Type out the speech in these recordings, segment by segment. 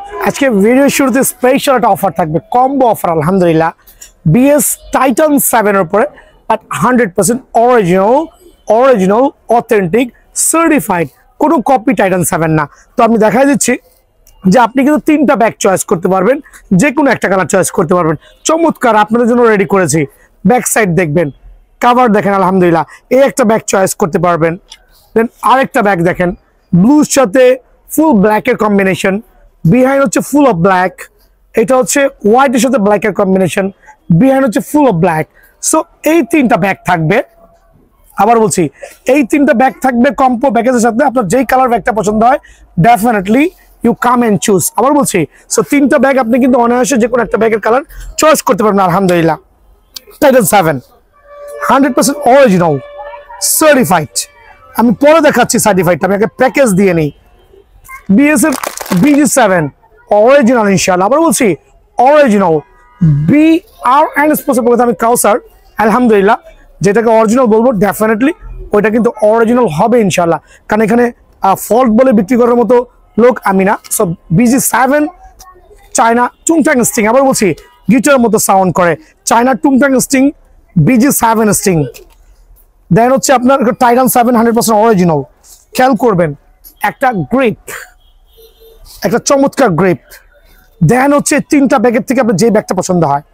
আজকে ভিডিও শুরুতে স্পেশাল একটা অফার থাকবে, কম্বো অফার আলহামদুলিল্লাহ। বিএস টাইটান 7 এর উপরে বাট 100% অরিজিনাল অথেন্টিক সার্টিফাইড, কোনো কপি টাইটান 7 না। তো আমি দেখাই দিচ্ছি যে আপনি কিন্তু 3টা ব্যাগ চয়েস করতে পারবেন, যে কোনো একটা কালার চয়েস করতে পারবেন। চমৎকার আপনাদের জন্য রেডি করেছি। ব্যাক সাইড দেখবেন, কাভার দেখেন আলহামদুলিল্লাহ। এই একটা ব্যাগ চয়েস করতে পারবেন। দেন আরেকটা ব্যাগ দেখেন, ব্লুর সাথে ফুল ব্ল্যাকের কম্বিনেশন, বিহাইন্ড হচ্ছে ফুল অফ ব্ল্যাক। এটা হচ্ছে হোয়াইটের সাথে ব্ল্যাকের কম্বিনেশন, বিহাইন্ড হচ্ছে ফুল অফ ব্ল্যাক। সো এই 3টা ব্যাগ থাকবে। আবার বলছি, এই 3টা ব্যাগ থাকবে কম্বো প্যাকেজের সাথে। আপনার যেই কালার ব্যাগটা পছন্দ হয় definitely you come and choose. আবার বলছি, সো 3টা ব্যাগ আপনি কিন্তু অনায়াসে যে কোনো একটা ব্যাগের কালার চয়েস করতে পারবেন আলহামদুলিল্লাহ। Titan 7 100% original certified. আমি পরে দেখাচ্ছি সার্টিফাইডটা, আমি আগে প্যাকেজ দিয়ে নিই। বিএসএফ BG7 অরিজিনাল ইনশাআল্লাহ। আবার বলছি অরিজিনাল। BR স্পেসিফিক বলতে আমি কাউসার আলহামদুলিল্লাহ, যেটাকে অরিজিনাল বলবো ডেফিনেটলি ওইটা কিন্তু অরিজিনাল হবে ইনশাআল্লাহ, কারণ এখানে ফল্ট বলে বিক্রি করার মতো লোক আমি না। সো BG7 চায়না টুংটাং স্টিং। আবার বলছি গিটারের মতো সাউন্ড করে, চায়না টুংটাং স্টিং, BG7 স্টিং। দেন হচ্ছে আপনার টাইটান 7 100% অরিজিনাল। খেয়াল করবেন একটা গ্রিপ, একটা চমৎকার গ্রিপ। দেন হচ্ছে 3টা ব্যাগের থেকে আপনার যেই ব্যাগটা পছন্দ হয়,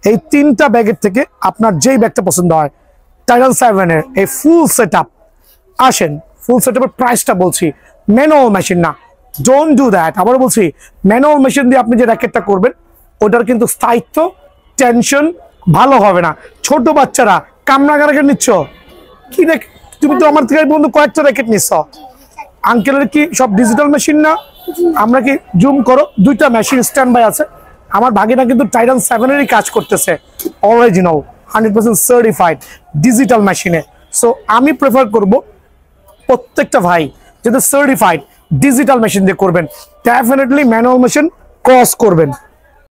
এই 3টা ব্যাগের থেকে আপনার যেই ব্যাগটা পছন্দ হয় টাইটান 7 এর এই ফুল সেট আপ। আসেন ফুল সেট আপের প্রাইসটা বলছি, ম্যানুয়াল মেশিন না, ডোন্ট ডু দ্যাট। আবার বলছি ম্যানুয়াল মেশিন দিয়ে আপনি যে র্যাকেটটা করবেন ওটার কিন্তু স্থায়িত্ব টেনশন ভালো হবে না। ছোট বাচ্চারা কামরাঙা র্যাকেট নিচ্ছ কি দেখ, তুমি তো আমার থেকে বন্ধু কয়েকটা র্যাকেট নিচ্ছ। আঙ্কেলের কি সব ডিজিটাল মেশিন না? আমরা কি জুম করো, 2টা মেশিন স্ট্যান্ড বাই আছে। আমার ভাগিনা কিন্তু টাইটান 7 এরই কাজ করতেছে, অরিজিনাল 100% সার্টিফাইড ডিজিটাল মেশিনে। সো আমি প্রেফার করব প্রত্যেকটা ভাই যাতে সার্টিফাইড ডিজিটাল মেশিন দিয়ে করবেন, ডেফিনেটলি ম্যানুয়াল মেশিন ক্রস করবেন।